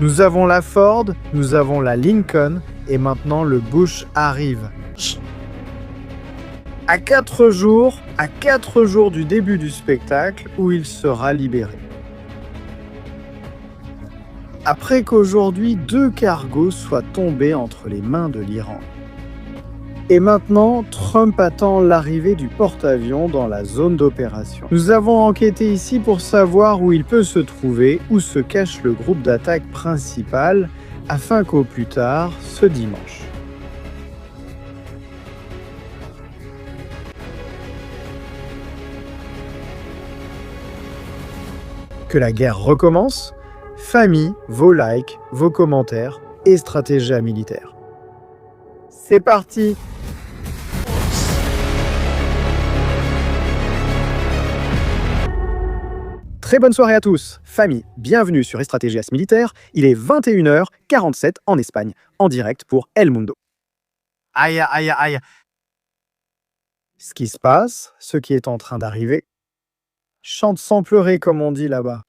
Nous avons la Ford, nous avons la Lincoln, et maintenant le Bush arrive. À 4 jours du début du spectacle où il sera libéré. Après qu'aujourd'hui 2 cargos soient tombés entre les mains de l'Iran. Et maintenant, Trump attend l'arrivée du porte-avions dans la zone d'opération. Nous avons enquêté ici pour savoir où il peut se trouver, où se cache le groupe d'attaque principal, afin qu'au plus tard, ce dimanche, que la guerre recommence, famille, vos likes, vos commentaires et stratégie militaire. C'est parti! Très bonne soirée à tous, famille, bienvenue sur Estratégias Militaire, il est 21h47 en Espagne, en direct pour El Mundo. Aïe, aïe, aïe. Ce qui se passe, ce qui est en train d'arriver, chante sans pleurer comme on dit là-bas.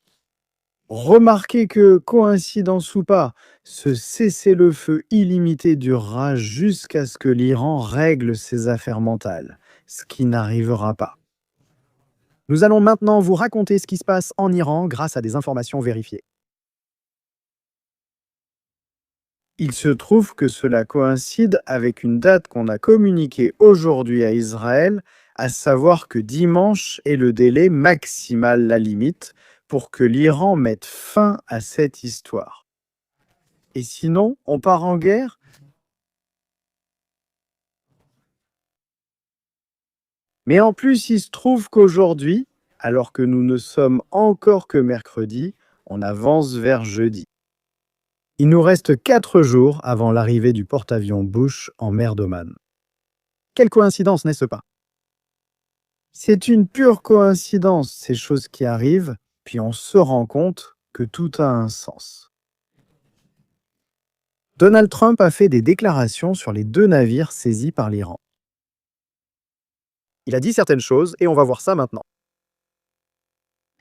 Remarquez que, coïncidence ou pas, ce cessez-le-feu illimité durera jusqu'à ce que l'Iran règle ses affaires mentales, ce qui n'arrivera pas. Nous allons maintenant vous raconter ce qui se passe en Iran grâce à des informations vérifiées. Il se trouve que cela coïncide avec une date qu'on a communiquée aujourd'hui à Israël, à savoir que dimanche est le délai maximal, la limite, pour que l'Iran mette fin à cette histoire. Et sinon, on part en guerre ? Mais en plus, il se trouve qu'aujourd'hui, alors que nous ne sommes encore que mercredi, on avance vers jeudi. Il nous reste 4 jours avant l'arrivée du porte-avions Bush en mer d'Oman. Quelle coïncidence, n'est-ce pas? C'est une pure coïncidence, ces choses qui arrivent, puis on se rend compte que tout a un sens. Donald Trump a fait des déclarations sur les 2 navires saisis par l'Iran. Il a dit certaines choses et on va voir ça maintenant.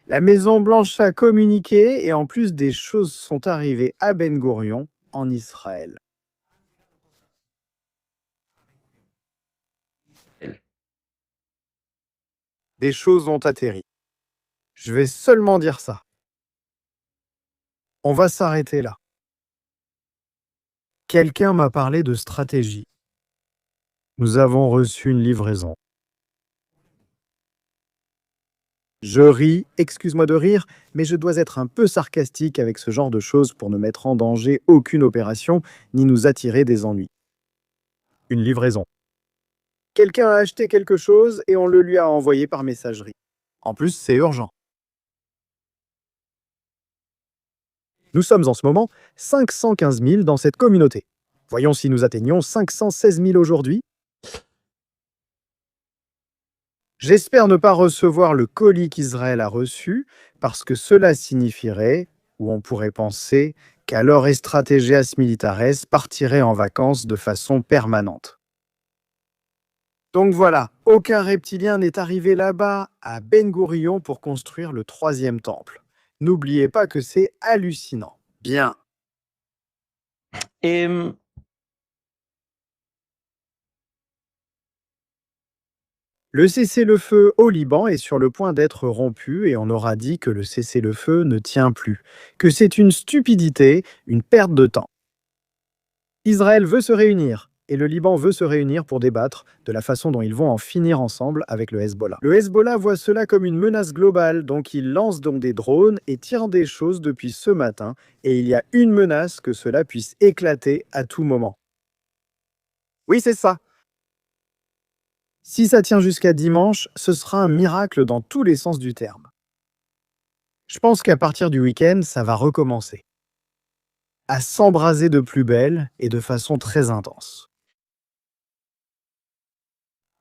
La Maison-Blanche a communiqué et en plus des choses sont arrivées à Ben Gourion, en Israël. Des choses ont atterri. Je vais seulement dire ça. On va s'arrêter là. Quelqu'un m'a parlé de stratégie. Nous avons reçu une livraison. Je ris, excuse-moi de rire, mais je dois être un peu sarcastique avec ce genre de choses pour ne mettre en danger aucune opération ni nous attirer des ennuis. Une livraison. Quelqu'un a acheté quelque chose et on le lui a envoyé par messagerie. En plus, c'est urgent. Nous sommes en ce moment 515 000 dans cette communauté. Voyons si nous atteignons 516 000 aujourd'hui. J'espère ne pas recevoir le colis qu'Israël a reçu, parce que cela signifierait, ou on pourrait penser, qu'alors Estratégias Militares partirait en vacances de façon permanente. Donc voilà, aucun reptilien n'est arrivé là-bas, à Ben Gourion, pour construire le 3e temple. N'oubliez pas que c'est hallucinant. Bien. Le cessez-le-feu au Liban est sur le point d'être rompu et on aura dit que le cessez-le-feu ne tient plus, que c'est une stupidité, une perte de temps. Israël veut se réunir et le Liban veut se réunir pour débattre de la façon dont ils vont en finir ensemble avec le Hezbollah. Le Hezbollah voit cela comme une menace globale, donc il lance donc des drones et tire des choses depuis ce matin et il y a une menace que cela puisse éclater à tout moment. Oui, c'est ça. Si ça tient jusqu'à dimanche, ce sera un miracle dans tous les sens du terme. Je pense qu'à partir du week-end, ça va recommencer. À s'embraser de plus belle et de façon très intense.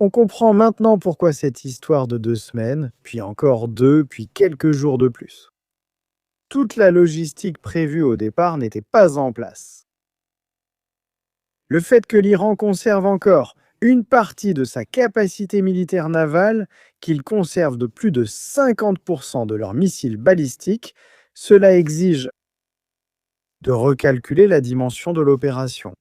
On comprend maintenant pourquoi cette histoire de 2 semaines, puis encore 2, puis quelques jours de plus. Toute la logistique prévue au départ n'était pas en place. Le fait que l'Iran conserve encore une partie de sa capacité militaire navale, qu'il conserve de plus de 50% de leurs missiles balistiques, cela exige de recalculer la dimension de l'opération.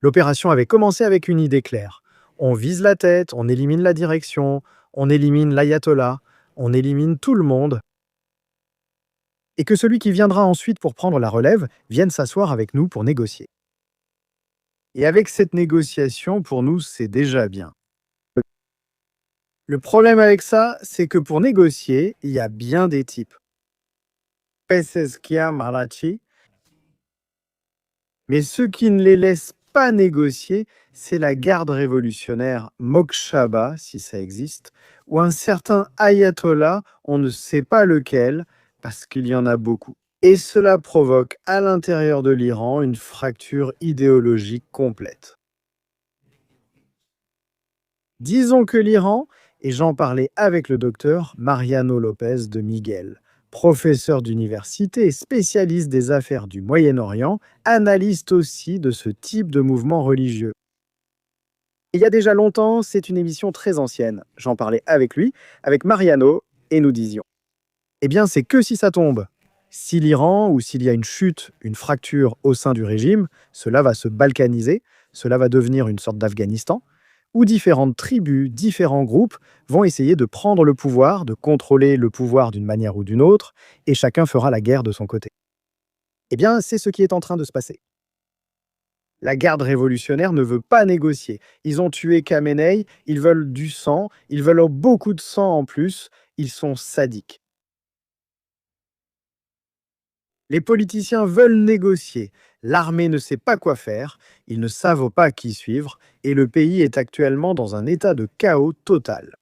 L'opération avait commencé avec une idée claire. On vise la tête, on élimine la direction, on élimine l'ayatollah, on élimine tout le monde, et que celui qui viendra ensuite pour prendre la relève vienne s'asseoir avec nous pour négocier. Et avec cette négociation, pour nous, c'est déjà bien. Le problème avec ça, c'est que pour négocier, il y a bien des types. Peseskia Malachi. Mais ceux qui ne les laissent pas négocier, c'est la garde révolutionnaire Mokshaba, si ça existe, ou un certain ayatollah, on ne sait pas lequel, parce qu'il y en a beaucoup. Et cela provoque à l'intérieur de l'Iran une fracture idéologique complète. Disons que l'Iran, et j'en parlais avec le docteur Mariano Lopez de Miguel, professeur d'université et spécialiste des affaires du Moyen-Orient, analyste aussi de ce type de mouvement religieux. Il y a déjà longtemps, c'est une émission très ancienne. J'en parlais avec lui, avec Mariano, et nous disions: eh bien, c'est que si ça tombe. Si l'Iran, ou s'il y a une chute, une fracture au sein du régime, cela va se balkaniser, cela va devenir une sorte d'Afghanistan, où différentes tribus, différents groupes vont essayer de prendre le pouvoir, de contrôler le pouvoir d'une manière ou d'une autre, et chacun fera la guerre de son côté. Eh bien, c'est ce qui est en train de se passer. La garde révolutionnaire ne veut pas négocier. Ils ont tué Khamenei, ils veulent du sang, ils veulent beaucoup de sang en plus, ils sont sadiques. Les politiciens veulent négocier. L'armée ne sait pas quoi faire, ils ne savent pas qui suivre, et le pays est actuellement dans un état de chaos total.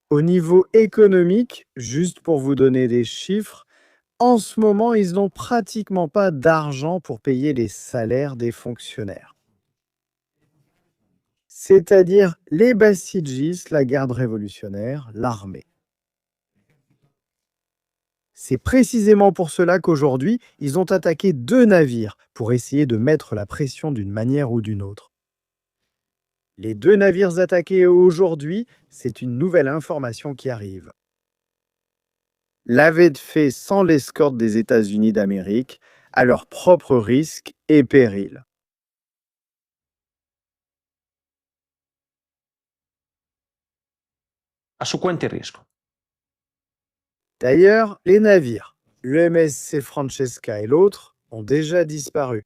Au niveau économique, juste pour vous donner des chiffres, en ce moment, ils n'ont pratiquement pas d'argent pour payer les salaires des fonctionnaires. C'est-à-dire les Bassidjis, la garde révolutionnaire, l'armée. C'est précisément pour cela qu'aujourd'hui, ils ont attaqué 2 navires pour essayer de mettre la pression d'une manière ou d'une autre. Les 2 navires attaqués aujourd'hui, c'est une nouvelle information qui arrive. L'avaient fait sans l'escorte des États-Unis d'Amérique, à leur propre risque et péril. A su cuenta y riesgo. D'ailleurs, les navires, le MSC Francesca et l'autre, ont déjà disparu.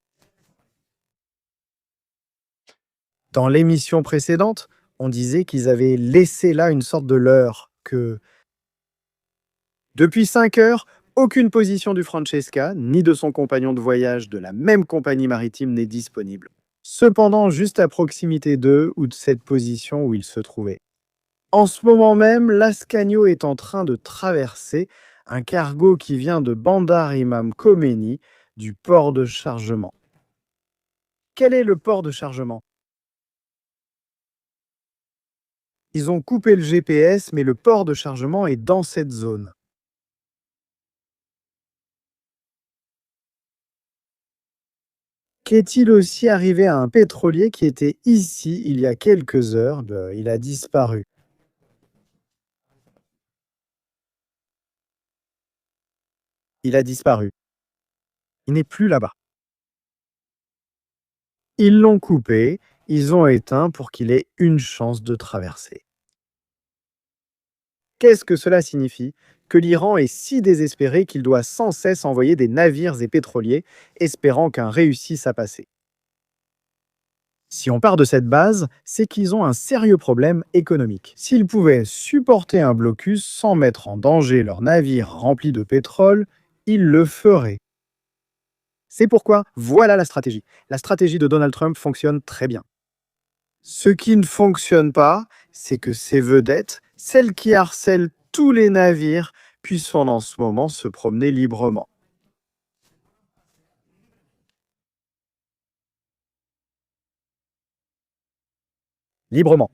Dans l'émission précédente, on disait qu'ils avaient laissé là une sorte de leurre, que depuis 5 heures, aucune position du Francesca, ni de son compagnon de voyage de la même compagnie maritime n'est disponible. Cependant, juste à proximité d'eux ou de cette position où ils se trouvaient. En ce moment même, l'Ascanio est en train de traverser un cargo qui vient de Bandar Imam Khomeini, du port de chargement. Quel est le port de chargement? Ils ont coupé le GPS, mais le port de chargement est dans cette zone. Qu'est-il aussi arrivé à un pétrolier qui était ici il y a quelques heures? Il a disparu. Il a disparu. Il n'est plus là-bas. Ils l'ont coupé, ils ont éteint pour qu'il ait une chance de traverser. Qu'est-ce que cela signifie? Que l'Iran est si désespéré qu'il doit sans cesse envoyer des navires et pétroliers, espérant qu'un réussisse à passer. Si on part de cette base, c'est qu'ils ont un sérieux problème économique. S'ils pouvaient supporter un blocus sans mettre en danger leurs navires remplis de pétrole, ils le feraient. C'est pourquoi, voilà la stratégie. La stratégie de Donald Trump fonctionne très bien. Ce qui ne fonctionne pas, c'est que ces vedettes, celles qui harcèlent tous les navires, puissent en ce moment se promener librement. Librement.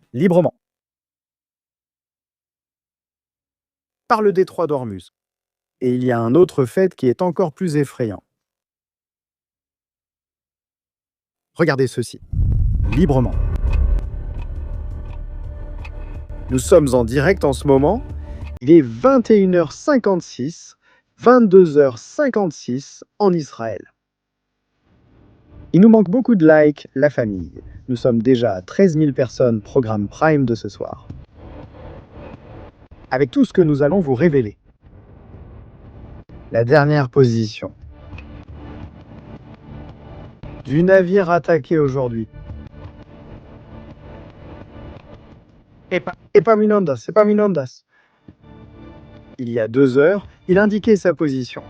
Par le détroit d'Ormuz. Et il y a un autre fait qui est encore plus effrayant. Regardez ceci. Librement. Nous sommes en direct en ce moment. Il est 21h56. 22h56 en Israël. Il nous manque beaucoup de likes, la famille. Nous sommes déjà à 13 000 personnes, programme Prime de ce soir. Avec tout ce que nous allons vous révéler. La dernière position du navire attaqué aujourd'hui. Epaminondas. Il y a 2 heures, il indiquait sa position.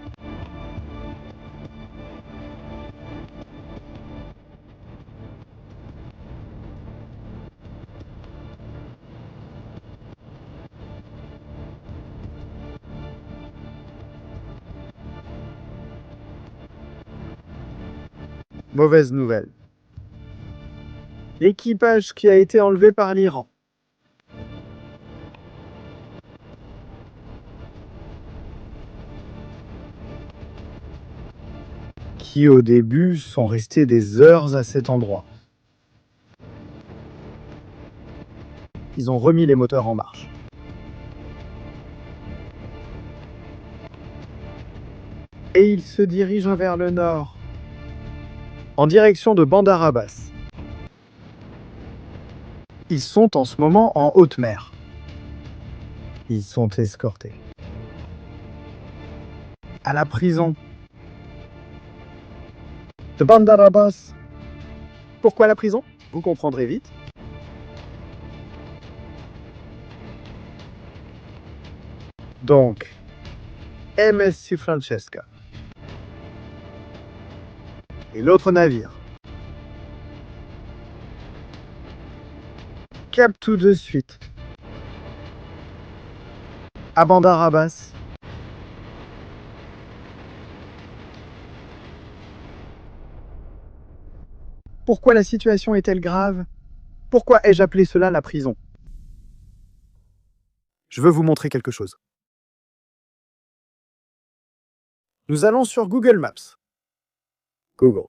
Mauvaise nouvelle. L'équipage qui a été enlevé par l'Iran. Qui au début sont restés des heures à cet endroit. Ils ont remis les moteurs en marche. Et ils se dirigent vers le nord, en direction de Bandar Abbas. Ils sont en ce moment en haute mer. Ils sont escortés à la prison de Bandar Abbas. Pourquoi la prison? Vous comprendrez vite. Donc, MSC Francesca et l'autre navire cap tout de suite à Bandar Abbas. Pourquoi la situation est-elle grave? Pourquoi ai-je appelé cela la prison? Je veux vous montrer quelque chose. Nous allons sur Google Maps. Google.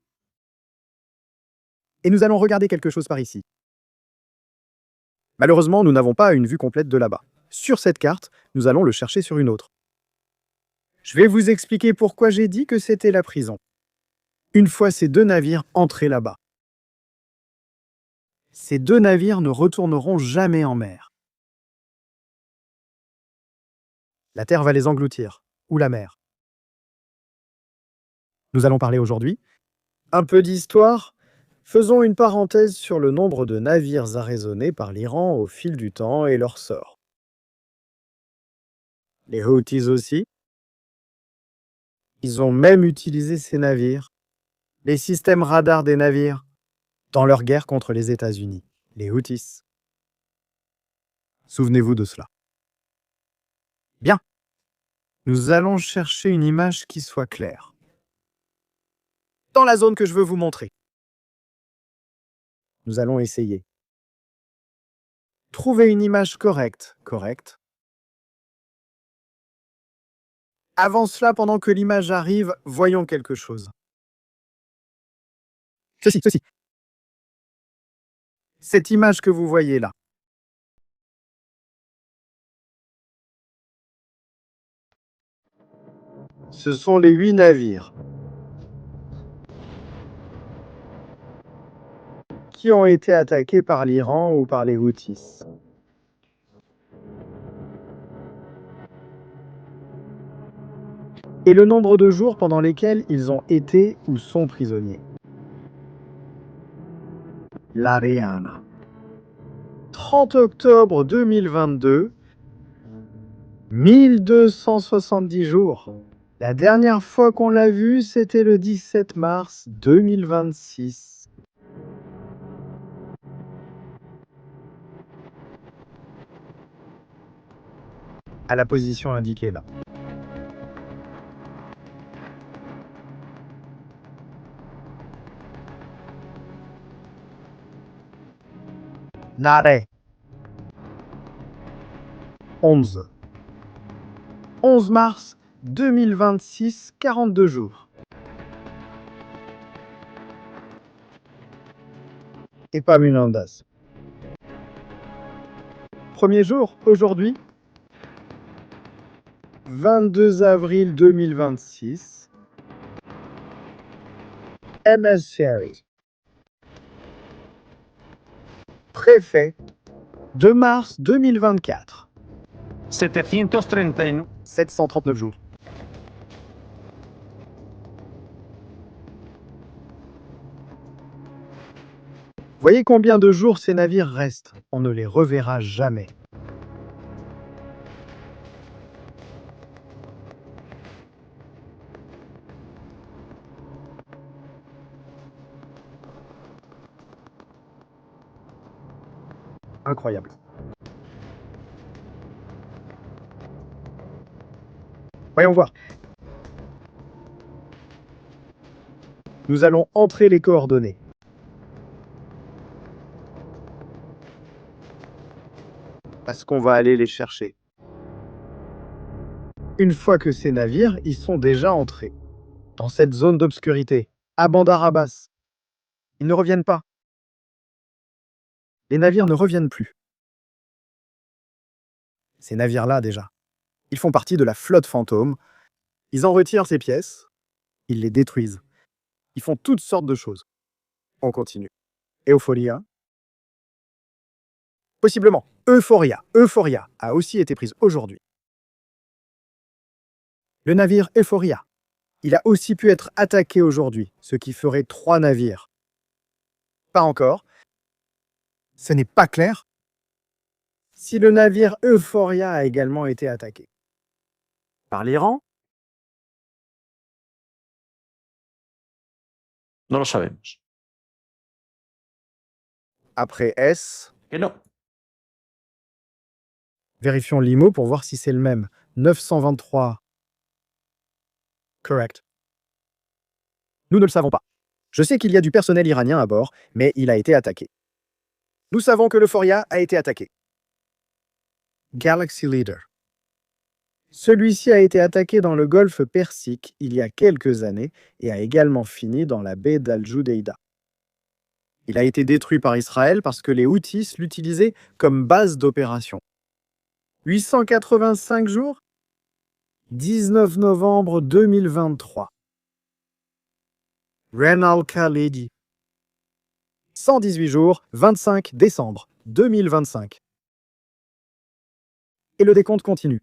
Et nous allons regarder quelque chose par ici. Malheureusement, nous n'avons pas une vue complète de là-bas. Sur cette carte, nous allons le chercher sur une autre. Je vais vous expliquer pourquoi j'ai dit que c'était la prison. Une fois ces 2 navires entrés là-bas. Ces 2 navires ne retourneront jamais en mer. La terre va les engloutir, ou la mer. Nous allons parler aujourd'hui un peu d'histoire. Faisons une parenthèse sur le nombre de navires arraisonnés par l'Iran au fil du temps et leur sort. Les Houthis aussi. Ils ont même utilisé ces navires, les systèmes radars des navires, dans leur guerre contre les États-Unis, les Houthis. Souvenez-vous de cela. Bien. Nous allons chercher une image qui soit claire. Dans la zone que je veux vous montrer. Nous allons essayer. Trouver une image correcte. Avant cela, pendant que l'image arrive, voyons quelque chose. Ceci. Cette image que vous voyez là. Ce sont les 8 navires qui ont été attaqués par l'Iran ou par les Houthis. Et le nombre de jours pendant lesquels ils ont été ou sont prisonniers. L'Ariane. 30 octobre 2022, 1270 jours. La dernière fois qu'on l'a vu, c'était le 17 mars 2026. À la position indiquée là. Nare. 11 mars 2026, 42 jours. Epaminondas. Premier jour, aujourd'hui. 22 avril 2026. Emissary. Préfet. 2 mars 2024. 739. 739 jours. Voyez combien de jours ces navires restent. On ne les reverra jamais. Incroyable. Voyons voir. Nous allons entrer les coordonnées. Parce qu'on va aller les chercher. Une fois que ces navires y sont déjà entrés, dans cette zone d'obscurité, à Bandar Abbas, ils ne reviennent pas. Les navires ne reviennent plus. Ces navires-là, déjà, ils font partie de la flotte fantôme. Ils en retirent ces pièces, ils les détruisent. Ils font toutes sortes de choses. On continue. Euphoria. Possiblement, Euphoria. Euphoria a aussi été prise aujourd'hui. Le navire Euphoria. Il a aussi pu être attaqué aujourd'hui, ce qui ferait 3 navires. Pas encore. Ce n'est pas clair si le navire Euphoria a également été attaqué. Par l'Iran? No lo sabemos. Après S, Que no. vérifions l'IMO pour voir si c'est le même. 923. Correct. Nous ne le savons pas. Je sais qu'il y a du personnel iranien à bord, mais il a été attaqué. Nous savons que l'Euphoria a été attaqué. Galaxy Leader. Celui-ci a été attaqué dans le golfe Persique il y a quelques années et a également fini dans la baie d'Al-Judeida. Il a été détruit par Israël parce que les Houthis l'utilisaient comme base d'opération. 885 jours? 19 novembre 2023. Ren al-Khalidi. 118 jours, 25 décembre 2025. Et le décompte continue.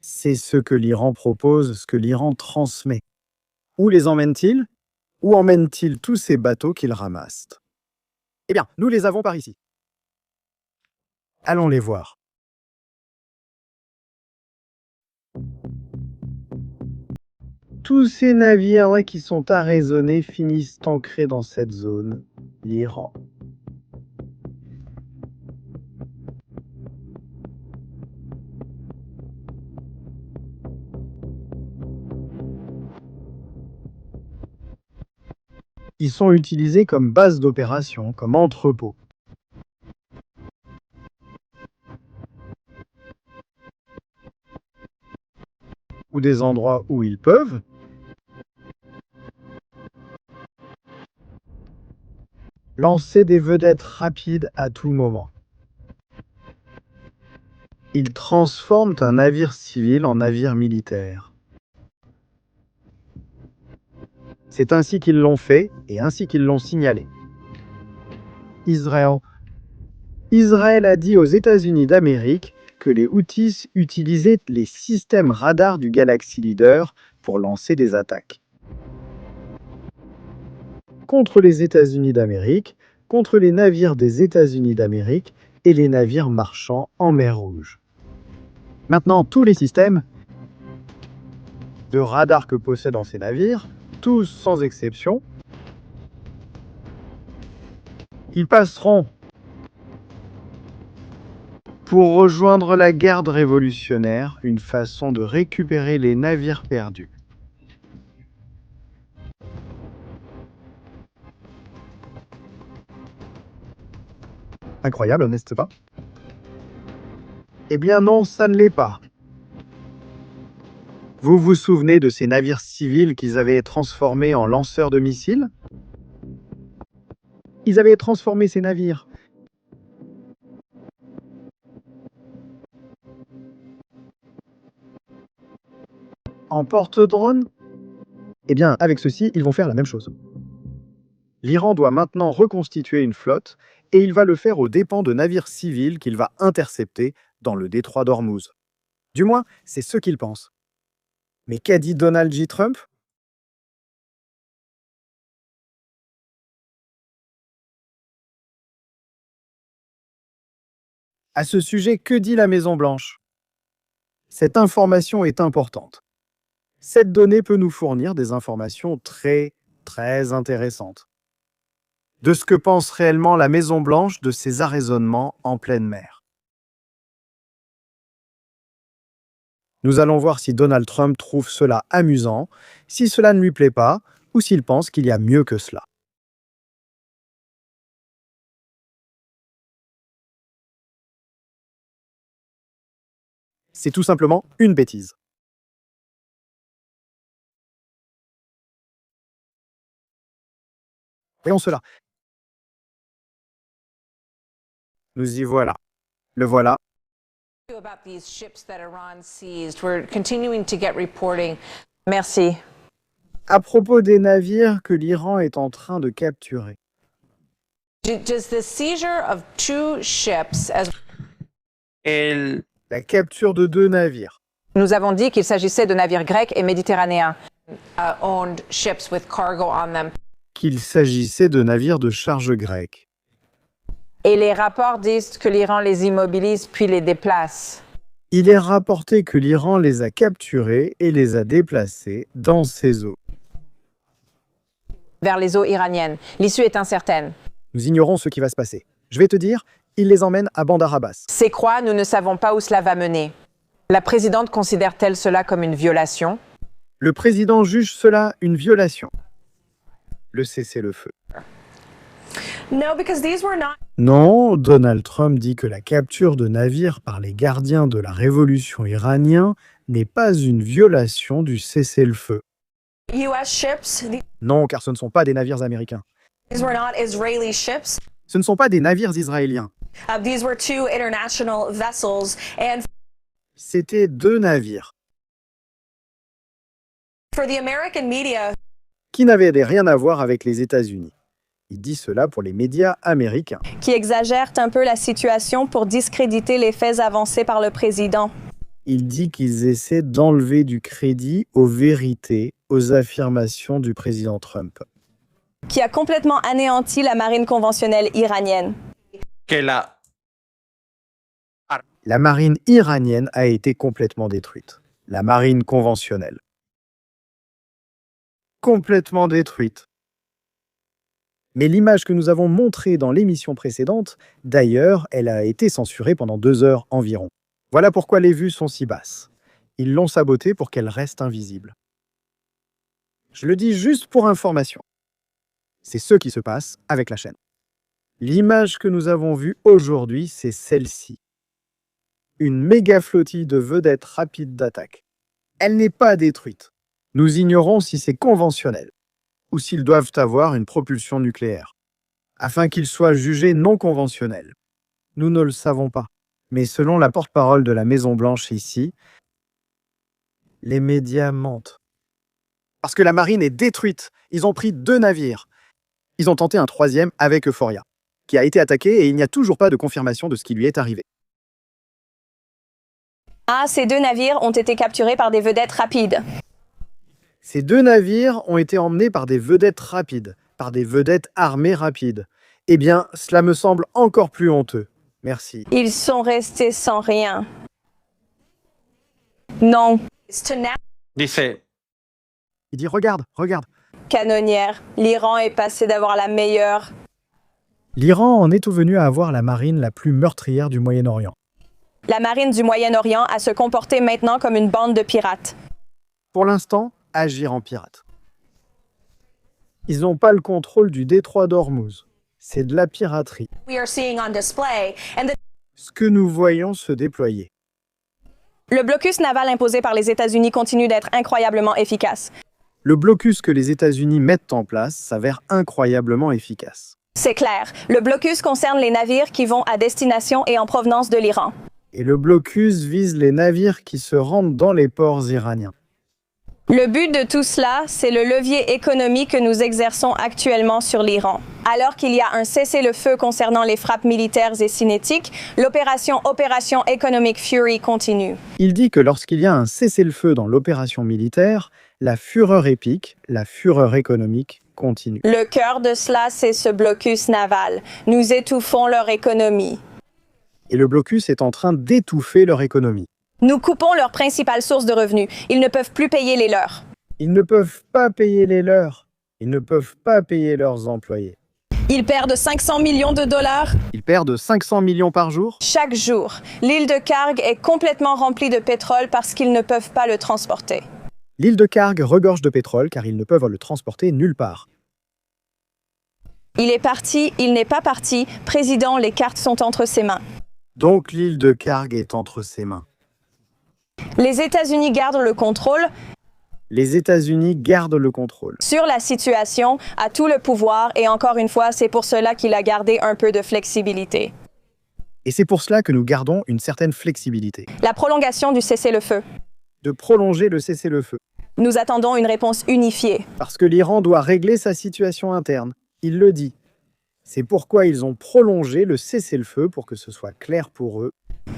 C'est ce que l'Iran propose, ce que l'Iran transmet. Où les emmène-t-il? Où emmène-t-il tous ces bateaux qu'il ramasse? Eh bien, nous les avons par ici. Allons les voir. Tous ces navires qui sont arraisonnés finissent ancrés dans cette zone, l'Iran. Ils sont utilisés comme base d'opération, comme entrepôt. Ou des endroits où ils peuvent lancer des vedettes rapides à tout moment. Ils transforment un navire civil en navire militaire. C'est ainsi qu'ils l'ont fait et ainsi qu'ils l'ont signalé. Israël a dit aux États-Unis d'Amérique que les Houthis utilisaient les systèmes radars du Galaxy Leader pour lancer des attaques. Contre les États-Unis d'Amérique, contre les navires des États-Unis d'Amérique et les navires marchands en mer Rouge. Maintenant, tous les systèmes de radar que possèdent ces navires, tous sans exception, ils passeront pour rejoindre la garde révolutionnaire, une façon de récupérer les navires perdus. Incroyable, n'est-ce pas? Eh bien non, ça ne l'est pas. Vous vous souvenez de ces navires civils qu'ils avaient transformés en lanceurs de missiles? Ils avaient transformé ces navires En porte-drone? Eh bien, avec ceci, ils vont faire la même chose. L'Iran doit maintenant reconstituer une flotte et il va le faire aux dépens de navires civils qu'il va intercepter dans le détroit d'Ormuz. Du moins, c'est ce qu'il pense. Mais qu'a dit Donald J. Trump? À ce sujet, que dit la Maison-Blanche? Cette information est importante. Cette donnée peut nous fournir des informations très intéressantes. De ce que pense réellement la Maison-Blanche de ces arraisonnements en pleine mer. Nous allons voir si Donald Trump trouve cela amusant, si cela ne lui plaît pas, ou s'il pense qu'il y a mieux que cela. C'est tout simplement une bêtise. Voyons cela. Nous y voilà. Le voilà. About these ships that Iran seized. We're continuing to get reporting. Merci. À propos des navires que l'Iran est en train de capturer. Does the seizure of two ships as La capture de 2 navires. Nous avons dit qu'il s'agissait de navires grecs et méditerranéens. owned ships with cargo on them Qu'il s'agissait de navires de charge grecs. Et les rapports disent que l'Iran les immobilise puis les déplace. Il est rapporté que l'Iran les a capturés et les a déplacés dans ses eaux. Vers les eaux iraniennes. L'issue est incertaine. Nous ignorons ce qui va se passer. Je vais te dire, il les emmène à Bandar Abbas. C'est quoi? Nous ne savons pas où cela va mener. La présidente considère-t-elle cela comme une violation? Le président juge cela une violation. Le cessez-le-feu. No, because these were not Non, Donald Trump dit que la capture de navires par les gardiens de la révolution iranien n'est pas une violation du cessez-le-feu. US ships. Non, car ce ne sont pas des navires américains. These were not Israeli ships. Ce ne sont pas des navires israéliens. These were two international vessels. And C'étaient 2 navires for the American media, qui n'avaient rien à voir avec les États-Unis. Il dit cela pour les médias américains. Qui exagèrent un peu la situation pour discréditer les faits avancés par le président. Il dit qu'ils essaient d'enlever du crédit aux vérités, aux affirmations du président Trump. Qui a complètement anéanti la marine conventionnelle iranienne. La marine iranienne a été complètement détruite. La marine conventionnelle. Complètement détruite. Mais l'image que nous avons montrée dans l'émission précédente, d'ailleurs, elle a été censurée pendant 2 heures environ. Voilà pourquoi les vues sont si basses. Ils l'ont sabotée pour qu'elle reste invisible. Je le dis juste pour information. C'est ce qui se passe avec la chaîne. L'image que nous avons vue aujourd'hui, c'est celle-ci. Une méga flottille de vedettes rapides d'attaque. Elle n'est pas détruite. Nous ignorons si c'est conventionnel ou s'ils doivent avoir une propulsion nucléaire, afin qu'ils soient jugés non conventionnels. Nous ne le savons pas. Mais selon la porte-parole de la Maison-Blanche ici, les médias mentent. Parce que la marine est détruite. Ils ont pris 2 navires. Ils ont tenté un 3e avec Euphoria, qui a été attaqué et il n'y a toujours pas de confirmation de ce qui lui est arrivé. Ces 2 navires ont été capturés par des vedettes rapides. Ces 2 navires ont été emmenés par des vedettes rapides, par des vedettes armées rapides. Eh bien, cela me semble encore plus honteux. Merci. Ils sont restés sans rien. Non. to now Dice, Il dit, regarde. Canonnière. L'Iran est passé d'avoir la meilleure. L'Iran en est tout venu à avoir la marine la plus meurtrière du Moyen-Orient. La marine du Moyen-Orient à se comporter maintenant comme une bande de pirates. Pour l'instant, agir en pirate. Ils n'ont pas le contrôle du détroit d'Ormuz. C'est de la piraterie. we are seeing on display, and the Ce que nous voyons se déployer. Le blocus naval imposé par les États-Unis continue d'être incroyablement efficace. Le blocus que les États-Unis mettent en place s'avère incroyablement efficace. C'est clair. Le blocus concerne les navires qui vont à destination et en provenance de l'Iran. Et le blocus vise les navires qui se rendent dans les ports iraniens. Le but de tout cela, c'est le levier économique que nous exerçons actuellement sur l'Iran. Alors qu'il y a un cessez-le-feu concernant les frappes militaires et cinétiques, l'opération Economic Fury continue. Il dit que lorsqu'il y a un cessez-le-feu dans l'opération militaire, la fureur épique, la fureur économique continue. Le cœur de cela, c'est ce blocus naval. Nous étouffons leur économie. Et le blocus est en train d'étouffer leur économie. Nous coupons leur principale source de revenus. Ils ne peuvent plus payer les leurs. Ils ne peuvent pas payer les leurs. Ils ne peuvent pas payer leurs employés. Ils perdent 500 millions de dollars Ils perdent 500 millions par jour. chaque jour. L'île de Karg est complètement remplie de pétrole parce qu'ils ne peuvent pas le transporter. L'île de Karg regorge de pétrole car ils ne peuvent le transporter nulle part. Il est parti, il n'est pas parti. Président, les cartes sont entre ses mains. Donc l'île de Karg est entre ses mains. Les États-Unis gardent le contrôle Les États-Unis gardent le contrôle. sur la situation, a tout le pouvoir et encore une fois, c'est pour cela qu'il a gardé un peu de flexibilité. Et c'est pour cela que nous gardons une certaine flexibilité. La prolongation du cessez-le-feu. De prolonger le cessez-le-feu. Nous attendons une réponse unifiée. Parce que l'Iran doit régler sa situation interne. Il le dit. C'est pourquoi ils ont prolongé le cessez-le-feu pour que ce soit clair pour eux.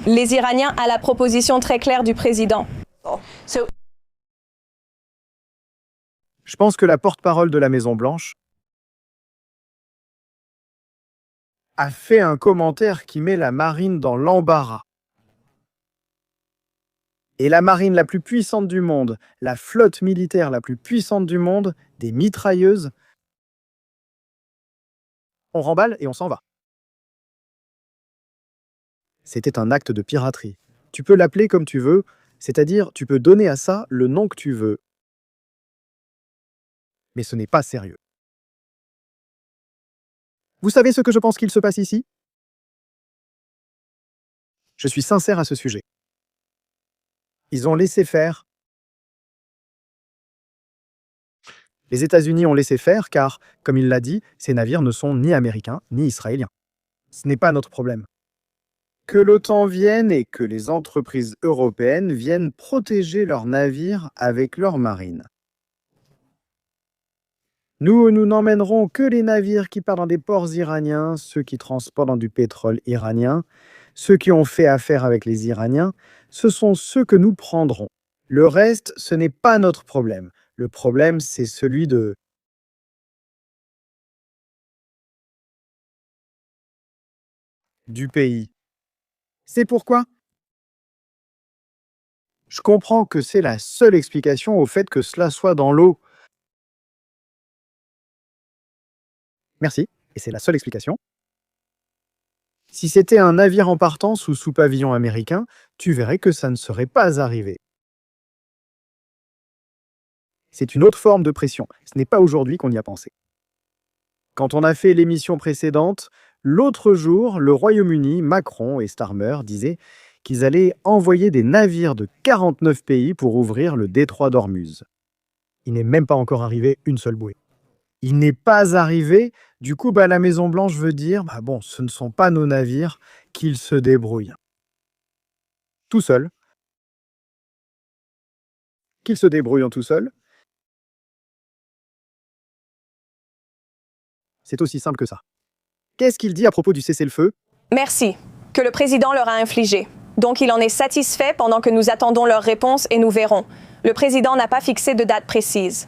Les Iraniens à la proposition très claire du président. So Je pense que la porte-parole de la Maison-Blanche a fait un commentaire qui met la marine dans l'embarras. Et la marine la plus puissante du monde, la flotte militaire la plus puissante du monde, des mitrailleuses, on remballe et on s'en va. C'était un acte de piraterie. Tu peux l'appeler comme tu veux, c'est-à-dire tu peux donner à ça le nom que tu veux. Mais ce n'est pas sérieux. Vous savez ce que je pense qu'il se passe ici? Je suis sincère à ce sujet. Ils ont laissé faire. Les États-Unis ont laissé faire car, comme il l'a dit, ces navires ne sont ni américains ni israéliens. Ce n'est pas notre problème. Que l'OTAN vienne et que les entreprises européennes viennent protéger leurs navires avec leur marine. Nous n'emmènerons que les navires qui partent dans des ports iraniens, ceux qui transportent du pétrole iranien, ceux qui ont fait affaire avec les Iraniens, ce sont ceux que nous prendrons. Le reste, ce n'est pas notre problème. Le problème, c'est celui du pays. C'est pourquoi je comprends que c'est la seule explication au fait que cela soit dans l'eau. Merci, et c'est la seule explication. Si c'était un navire en partance ou sous pavillon américain, tu verrais que ça ne serait pas arrivé. C'est une autre forme de pression. Ce n'est pas aujourd'hui qu'on y a pensé. Quand on a fait l'émission précédente, l'autre jour, le Royaume-Uni, Macron et Starmer disaient qu'ils allaient envoyer des navires de 49 pays pour ouvrir le détroit d'Ormuz. Il n'est même pas encore arrivé une seule bouée. Il n'est pas arrivé, du coup, la Maison-Blanche veut dire, bon, ce ne sont pas nos navires, qu'ils se débrouillent. Tout seul. Qu'ils se débrouillent en tout seul. C'est aussi simple que ça. Qu'est-ce qu'il dit à propos du cessez-le-feu? Merci, que le président leur a infligé. Donc il en est satisfait pendant que nous attendons leur réponse et nous verrons. Le président n'a pas fixé de date précise.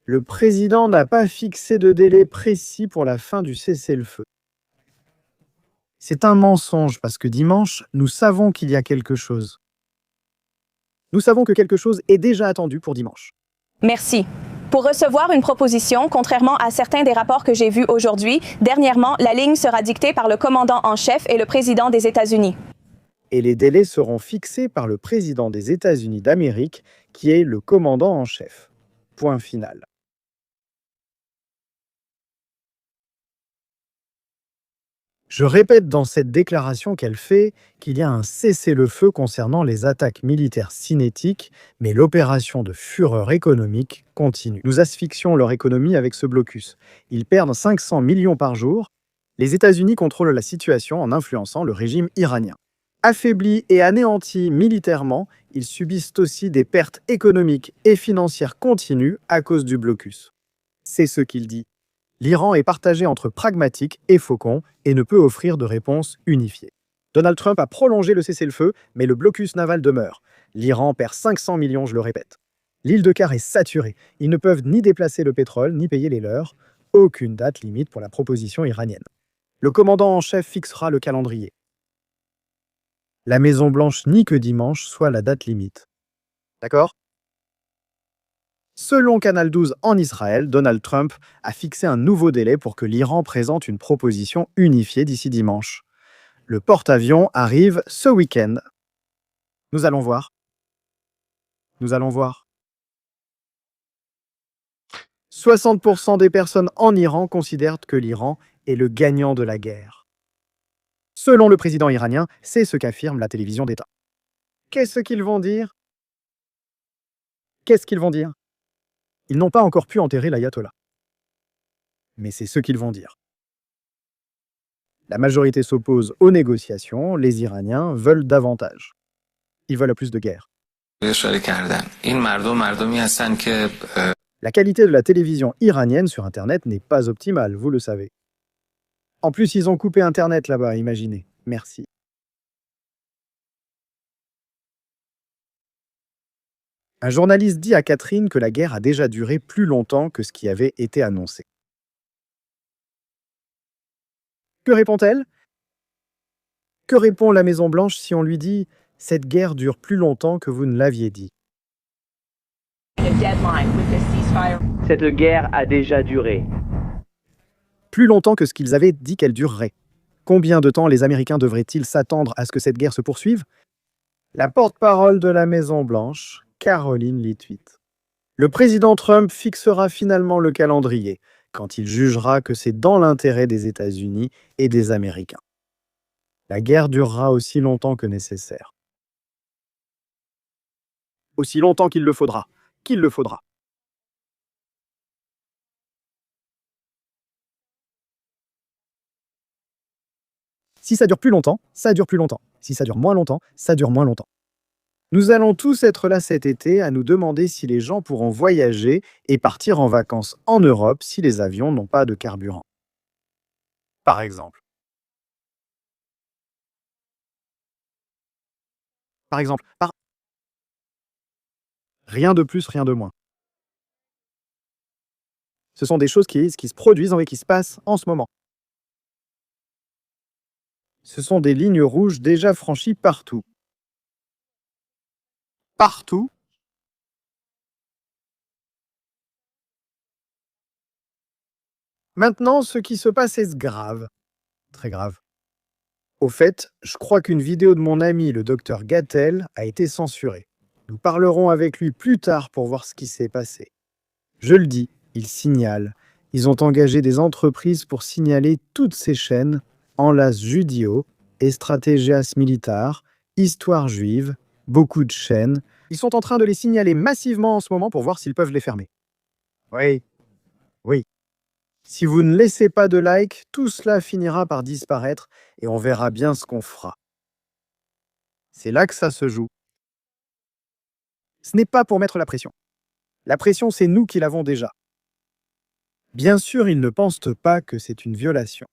Le président n'a pas fixé de délai précis pour la fin du cessez-le-feu. C'est un mensonge parce que dimanche, nous savons qu'il y a quelque chose. Nous savons que quelque chose est déjà attendu pour dimanche. Merci. Pour recevoir une proposition, contrairement à certains des rapports que j'ai vus aujourd'hui, dernièrement, la ligne sera dictée par le commandant en chef et le président des États-Unis. Et les délais seront fixés par le président des États-Unis d'Amérique, qui est le commandant en chef. Point final. Je répète dans cette déclaration qu'elle fait qu'il y a un cessez-le-feu concernant les attaques militaires cinétiques, mais l'opération de fureur économique continue. Nous asphyxions leur économie avec ce blocus. Ils perdent 500 millions par jour. Les États-Unis contrôlent la situation en influençant le régime iranien. Affaiblis et anéantis militairement, ils subissent aussi des pertes économiques et financières continues à cause du blocus. C'est ce qu'il dit. L'Iran est partagé entre pragmatique et faucon et ne peut offrir de réponse unifiée. Donald Trump a prolongé le cessez-le-feu, mais le blocus naval demeure. L'Iran perd 500 millions, je le répète. L'île de Car est saturée. Ils ne peuvent ni déplacer le pétrole, ni payer les leurs. Aucune date limite pour la proposition iranienne. Le commandant en chef fixera le calendrier. La Maison-Blanche nie que dimanche soit la date limite. D'accord ? Selon Canal 12 en Israël, Donald Trump a fixé un nouveau délai pour que l'Iran présente une proposition unifiée d'ici dimanche. Le porte-avions arrive ce week-end. Nous allons voir. Nous allons voir. 60% des personnes en Iran considèrent que l'Iran est le gagnant de la guerre. Selon le président iranien, c'est ce qu'affirme la télévision d'État. Qu'est-ce qu'ils vont dire ? Qu'est-ce qu'ils vont dire ? Ils n'ont pas encore pu enterrer l'ayatollah. Mais c'est ce qu'ils vont dire. La majorité s'oppose aux négociations, les Iraniens veulent davantage. Ils veulent plus de guerre. La qualité de la télévision iranienne sur Internet n'est pas optimale, vous le savez. En plus, ils ont coupé Internet là-bas, imaginez. Merci. Un journaliste dit à Catherine que la guerre a déjà duré plus longtemps que ce qui avait été annoncé. Que répond-elle ? Que répond la Maison-Blanche si on lui dit « Cette guerre dure plus longtemps que vous ne l'aviez dit ». Cette guerre a déjà duré. Plus longtemps que ce qu'ils avaient dit qu'elle durerait. Combien de temps les Américains devraient-ils s'attendre à ce que cette guerre se poursuive ? La porte-parole de la Maison-Blanche, Caroline Leavitt. Le président Trump fixera finalement le calendrier quand il jugera que c'est dans l'intérêt des États-Unis et des Américains. La guerre durera aussi longtemps que nécessaire. Aussi longtemps qu'il le faudra. Qu'il le faudra. Si ça dure plus longtemps, ça dure plus longtemps. Si ça dure moins longtemps, ça dure moins longtemps. Nous allons tous être là cet été à nous demander si les gens pourront voyager et partir en vacances en Europe si les avions n'ont pas de carburant. Par exemple. Rien de plus, rien de moins. Ce sont des choses qui se produisent et qui se passent en ce moment. Ce sont des lignes rouges déjà franchies partout. Partout. Maintenant, ce qui se passe est grave. Très grave. Au fait, je crois qu'une vidéo de mon ami, le docteur Gattel, a été censurée. Nous parlerons avec lui plus tard pour voir ce qui s'est passé. Je le dis, il signale. Ils ont engagé des entreprises pour signaler toutes ces chaînes, Enlace Judio, Strategias Militar, Histoire juive, beaucoup de chaînes. Ils sont en train de les signaler massivement en ce moment pour voir s'ils peuvent les fermer. Oui. Si vous ne laissez pas de like, tout cela finira par disparaître et on verra bien ce qu'on fera. C'est là que ça se joue. Ce n'est pas pour mettre la pression. La pression, c'est nous qui l'avons déjà. Bien sûr, ils ne pensent pas que c'est une violation.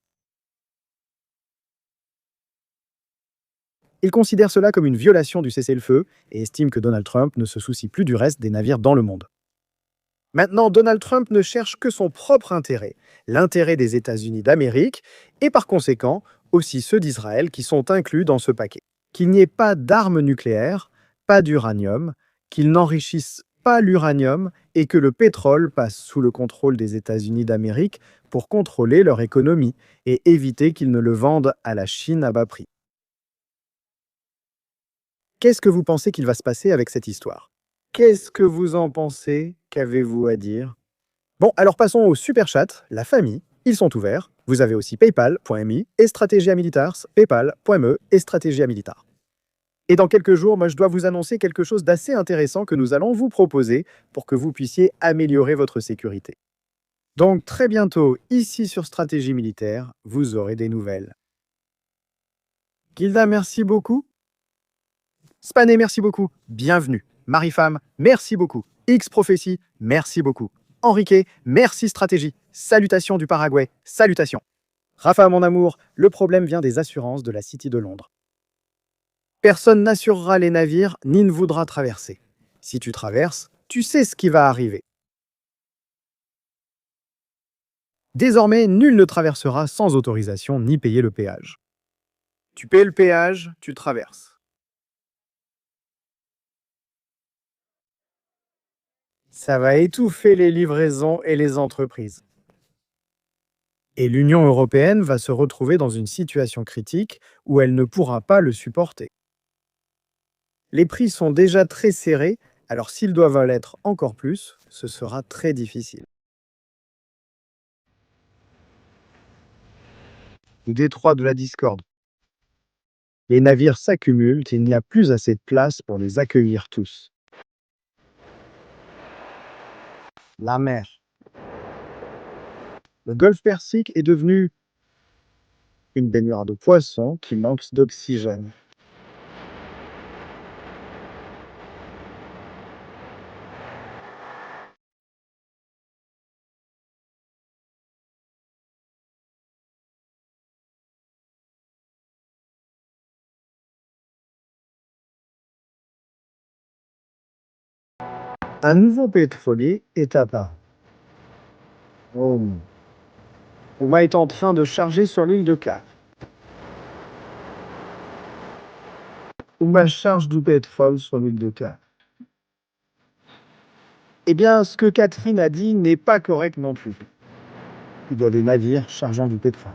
Ils considèrent cela comme une violation du cessez-le-feu et estiment que Donald Trump ne se soucie plus du reste des navires dans le monde. Maintenant, Donald Trump ne cherche que son propre intérêt, l'intérêt des États-Unis d'Amérique, et par conséquent, aussi ceux d'Israël qui sont inclus dans ce paquet. Qu'il n'y ait pas d'armes nucléaires, pas d'uranium, qu'ils n'enrichissent pas l'uranium et que le pétrole passe sous le contrôle des États-Unis d'Amérique pour contrôler leur économie et éviter qu'ils ne le vendent à la Chine à bas prix. Qu'est-ce que vous pensez qu'il va se passer avec cette histoire ? Qu'est-ce que vous en pensez ? Qu'avez-vous à dire ? Bon, alors passons au super chat, la famille. Ils sont ouverts. Vous avez aussi paypal.me et Strategia Militars, paypal.me et Strategia Militars. Et dans quelques jours, moi, je dois vous annoncer quelque chose d'assez intéressant que nous allons vous proposer pour que vous puissiez améliorer votre sécurité. Donc très bientôt, ici sur Stratégie Militaire, vous aurez des nouvelles. Gilda, merci beaucoup. Spané, merci beaucoup. Bienvenue. Marie-Femme, merci beaucoup. X-Prophétie, merci beaucoup. Enrique, merci stratégie. Salutations du Paraguay, salutations. Rafa, mon amour, le problème vient des assurances de la City de Londres. Personne n'assurera les navires ni ne voudra traverser. Si tu traverses, tu sais ce qui va arriver. Désormais, nul ne traversera sans autorisation ni payer le péage. Tu paies le péage, tu traverses. Ça va étouffer les livraisons et les entreprises. Et l'Union européenne va se retrouver dans une situation critique où elle ne pourra pas le supporter. Les prix sont déjà très serrés, alors s'ils doivent l'être encore plus, ce sera très difficile. Détroit de la discorde. Les navires s'accumulent et il n'y a plus assez de place pour les accueillir tous. La mer. Le golfe Persique est devenu une baignoire de poissons qui manque d'oxygène. Un nouveau pétrolier est apparu. Oh. Ouma est en train de charger sur l'île de Cap. Ouma charge du pétrole sur l'île de Cap. Eh bien, ce que Catherine a dit n'est pas correct non plus. Il y a des navires chargeant du pétrole.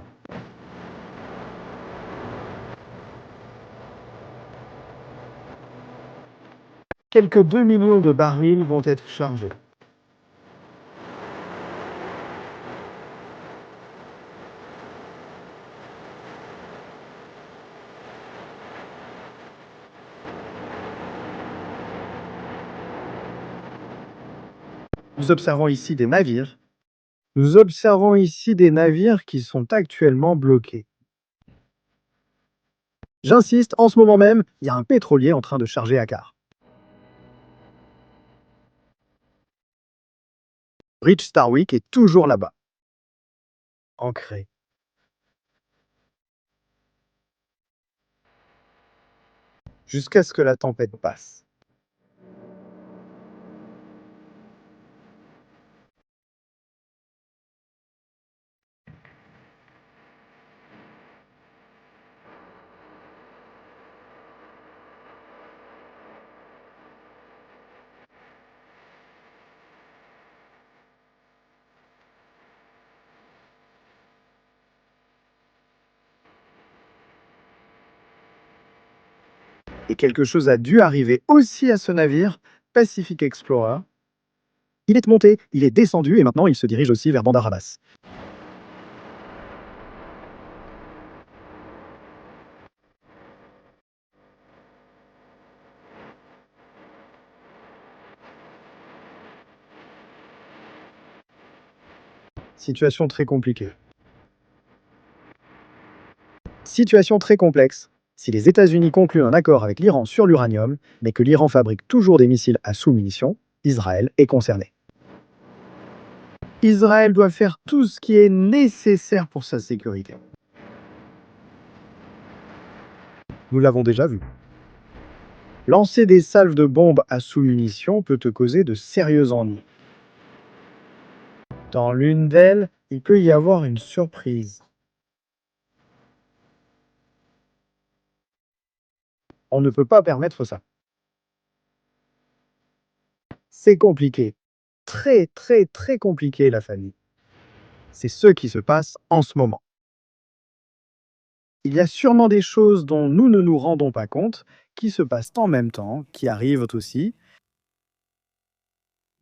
Quelques 2 millions de barils vont être chargés. Nous observons ici des navires. Nous observons ici des navires qui sont actuellement bloqués. J'insiste, en ce moment même, il y a un pétrolier en train de charger à quart. Bridge Starwick est toujours là-bas. Ancré. Jusqu'à ce que la tempête passe. Et quelque chose a dû arriver aussi à ce navire, Pacific Explorer. Il est monté, il est descendu et maintenant il se dirige aussi vers Bandar Abbas. Situation très compliquée. Situation très complexe. Si les États-Unis concluent un accord avec l'Iran sur l'uranium, mais que l'Iran fabrique toujours des missiles à sous-munitions, Israël est concerné. Israël doit faire tout ce qui est nécessaire pour sa sécurité. Nous l'avons déjà vu. Lancer des salves de bombes à sous-munitions peut te causer de sérieux ennuis. Dans l'une d'elles, il peut y avoir une surprise. On ne peut pas permettre ça. C'est compliqué. Très, très, très compliqué, la famille. C'est ce qui se passe en ce moment. Il y a sûrement des choses dont nous ne nous rendons pas compte, qui se passent en même temps, qui arrivent aussi,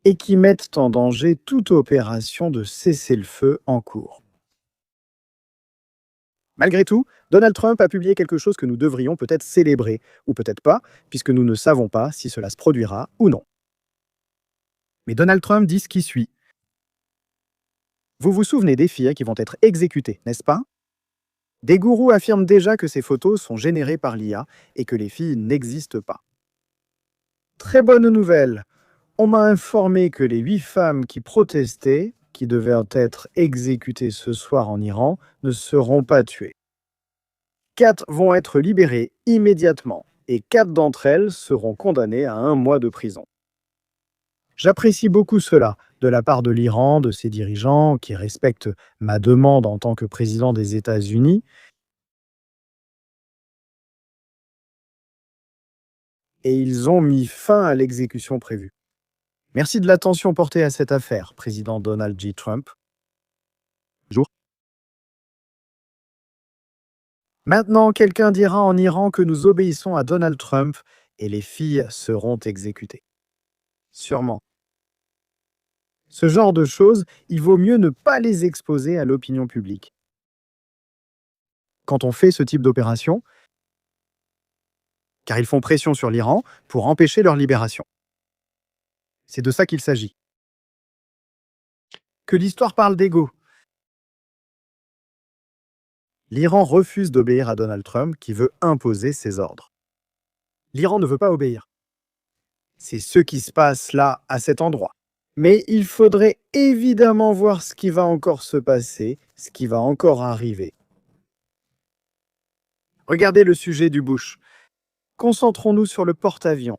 et qui mettent en danger toute opération de cessez-le-feu en cours. Malgré tout, Donald Trump a publié quelque chose que nous devrions peut-être célébrer, ou peut-être pas, puisque nous ne savons pas si cela se produira ou non. Mais Donald Trump dit ce qui suit. Vous vous souvenez des filles qui vont être exécutées, n'est-ce pas? Des gourous affirment déjà que ces photos sont générées par l'IA et que les filles n'existent pas. Très bonne nouvelle. On m'a informé que les 8 femmes qui protestaient, qui devaient être exécutées ce soir en Iran, ne seront pas tuées. 4 vont être libérées immédiatement et 4 d'entre elles seront condamnées à 1 mois de prison. J'apprécie beaucoup cela de la part de l'Iran, de ses dirigeants qui respectent ma demande en tant que président des États-Unis. Et ils ont mis fin à l'exécution prévue. Merci de l'attention portée à cette affaire, président Donald J. Trump. Bonjour. Maintenant, quelqu'un dira en Iran que nous obéissons à Donald Trump et les filles seront exécutées. Sûrement. Ce genre de choses, il vaut mieux ne pas les exposer à l'opinion publique. Quand on fait ce type d'opération, car ils font pression sur l'Iran pour empêcher leur libération. C'est de ça qu'il s'agit. Que l'histoire parle d'ego. L'Iran refuse d'obéir à Donald Trump qui veut imposer ses ordres. L'Iran ne veut pas obéir. C'est ce qui se passe là, à cet endroit. Mais il faudrait évidemment voir ce qui va encore se passer, ce qui va encore arriver. Regardez le sujet du Bush. Concentrons-nous sur le porte-avions.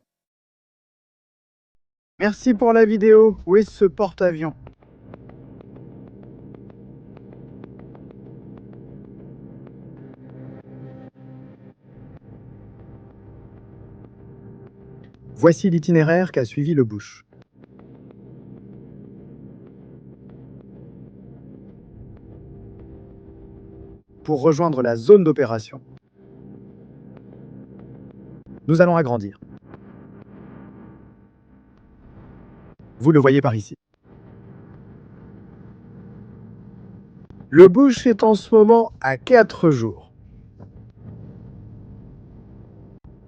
Merci pour la vidéo. Où est ce porte-avions? Voici l'itinéraire qu'a suivi le Bush. Pour rejoindre la zone d'opération, nous allons agrandir. Vous le voyez par ici. Le Bush est en ce moment à 4 jours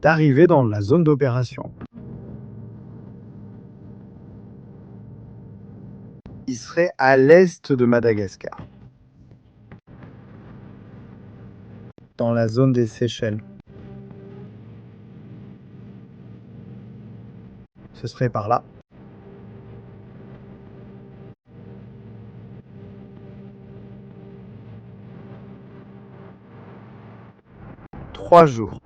d'arriver dans la zone d'opération. Il serait à l'est de Madagascar, dans la zone des Seychelles. Ce serait par là. « 3 jours.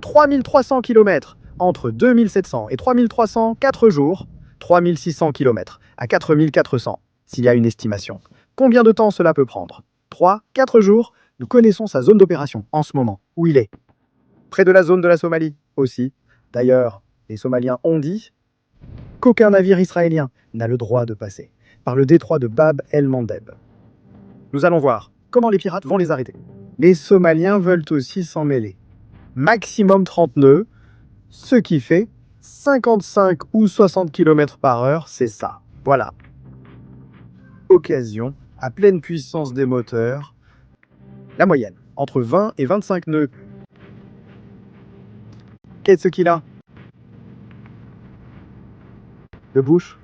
3300 km. Entre 2700 et 3300, 4 jours. 3600 km à 4400, s'il y a une estimation. Combien de temps cela peut prendre? 3, 4 jours. Nous connaissons sa zone d'opération en ce moment, où il est. Près de la zone de la Somalie aussi. D'ailleurs, les Somaliens ont dit qu'aucun navire israélien n'a le droit de passer par le détroit de Bab el-Mandeb. Nous allons voir comment les pirates vont les arrêter. Les Somaliens veulent aussi s'en mêler. Maximum 30 nœuds, ce qui fait 55 ou 60 km/h, c'est ça. Voilà. Occasion, à pleine puissance des moteurs, la moyenne, entre 20 et 25 nœuds. Qu'est-ce qu'il a? Le Bush,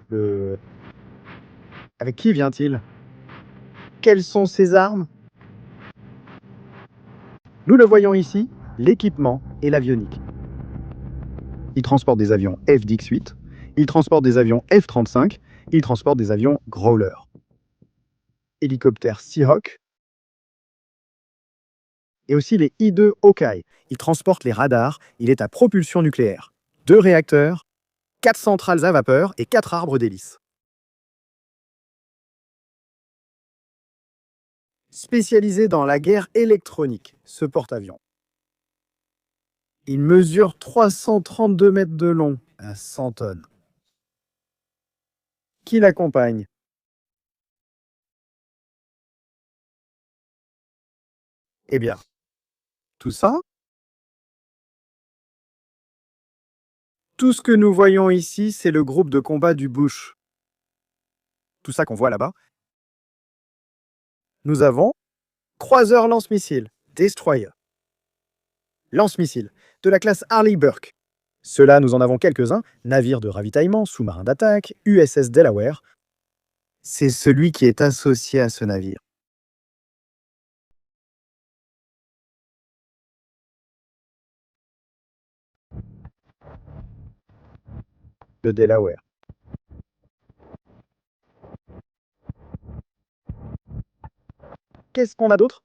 Avec qui vient-il? Quelles sont ses armes? Nous le voyons ici, l'équipement et l'avionique. Il transporte des avions F-18, il transporte des avions F-35, il transporte des avions Growler. Hélicoptères Seahawk et aussi les I-2 Hawkeye. Il transporte les radars, il est à propulsion nucléaire. 2 réacteurs, 4 centrales à vapeur et 4 arbres d'hélice. Spécialisé dans la guerre électronique, ce porte-avions. Il mesure 332 mètres de long, à 100 tonnes. Qui l'accompagne? Eh bien, tout ça, tout ce que nous voyons ici, c'est le groupe de combat du Bush. Tout ça qu'on voit là-bas. Nous avons croiseur lance-missiles, destroyer. Lance-missiles de la classe Harley Burke. Ceux-là, nous en avons quelques-uns, navires de ravitaillement, sous-marins d'attaque, USS Delaware. C'est celui qui est associé à ce navire. de Delaware. Qu'est-ce qu'on a d'autre?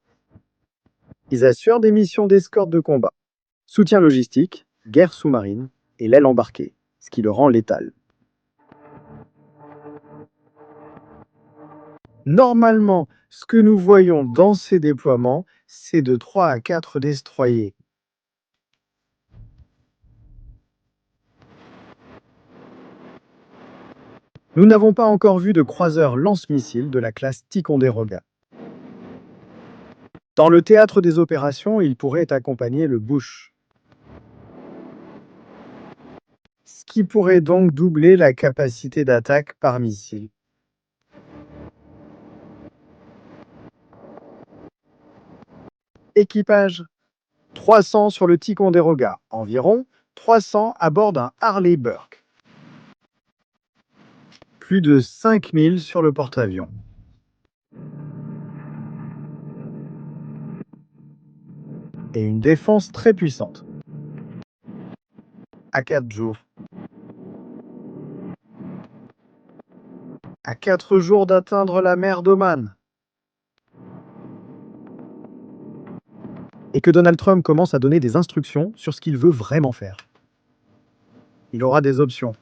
Ils assurent des missions d'escorte de combat, soutien logistique, guerre sous-marine et l'aile embarquée, ce qui le rend létal. Normalement, ce que nous voyons dans ces déploiements, c'est de 3 à 4 destroyers. Nous n'avons pas encore vu de croiseur lance-missiles de la classe Ticonderoga. Dans le théâtre des opérations, il pourrait accompagner le Bush, ce qui pourrait donc doubler la capacité d'attaque par missile. Équipage: 300 sur le Ticonderoga, environ 300 à bord d'un Harley Burke. Plus de 5000 sur le porte-avions. Et une défense très puissante. À 4 jours. À 4 jours d'atteindre la mer d'Oman. Et que Donald Trump commence à donner des instructions sur ce qu'il veut vraiment faire. Il aura des options.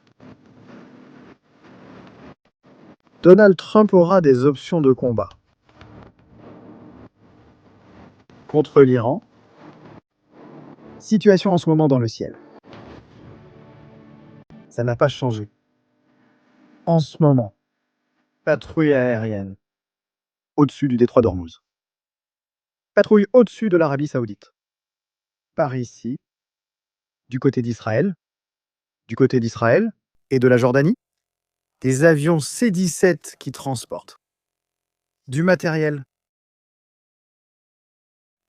Donald Trump aura des options de combat. Contre l'Iran. Situation en ce moment dans le ciel. Ça n'a pas changé. En ce moment, patrouille aérienne au-dessus du détroit d'Ormuz. Patrouille au-dessus de l'Arabie Saoudite. Par ici, du côté d'Israël et de la Jordanie, des avions C-17 qui transportent du matériel,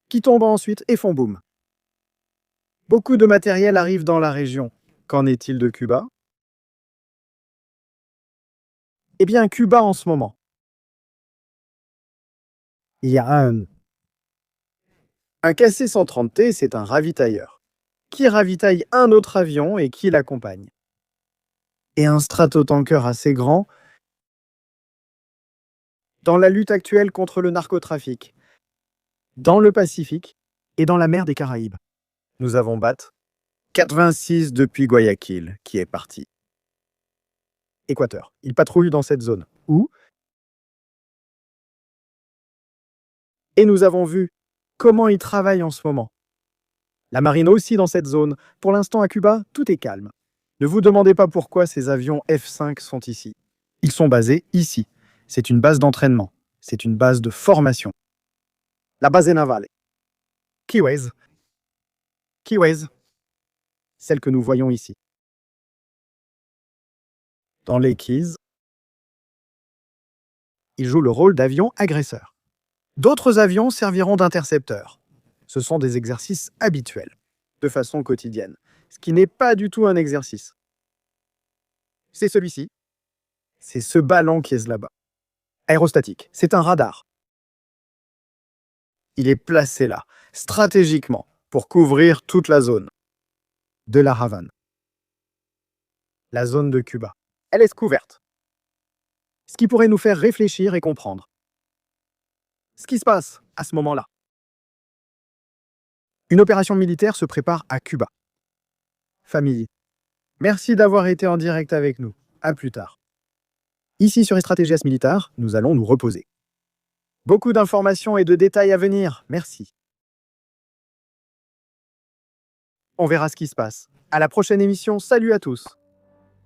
qui tombent ensuite et font boum. Beaucoup de matériel arrive dans la région. Qu'en est-il de Cuba? Eh bien, Cuba en ce moment. Il y a un KC-130T, c'est un ravitailleur, qui ravitaille un autre avion et qui l'accompagne. Et un stratotanker assez grand dans la lutte actuelle contre le narcotrafic, dans le Pacifique et dans la mer des Caraïbes. Nous avons BAT 86 depuis Guayaquil, qui est parti. Équateur. Il patrouille dans cette zone. Où? Et nous avons vu comment il travaille en ce moment. La marine aussi dans cette zone. Pour l'instant, à Cuba, tout est calme. Ne vous demandez pas pourquoi ces avions F-5 sont ici. Ils sont basés ici. C'est une base d'entraînement. C'est une base de formation. La base navale. Key West. Celle que nous voyons ici. Dans les Keys, ils jouent le rôle d'avions agresseurs. D'autres avions serviront d'intercepteurs. Ce sont des exercices habituels, de façon quotidienne, ce qui n'est pas du tout un exercice. C'est celui-ci. C'est ce ballon qui est là-bas. Aérostatique, c'est un radar. Il est placé là, stratégiquement, pour couvrir toute la zone de la Havane. La zone de Cuba. Elle est couverte. Ce qui pourrait nous faire réfléchir et comprendre ce qui se passe à ce moment-là. Une opération militaire se prépare à Cuba. Famille, merci d'avoir été en direct avec nous. À plus tard. Ici sur Stratégies Militaires, nous allons nous reposer. Beaucoup d'informations et de détails à venir. Merci. On verra ce qui se passe. À la prochaine émission. Salut à tous.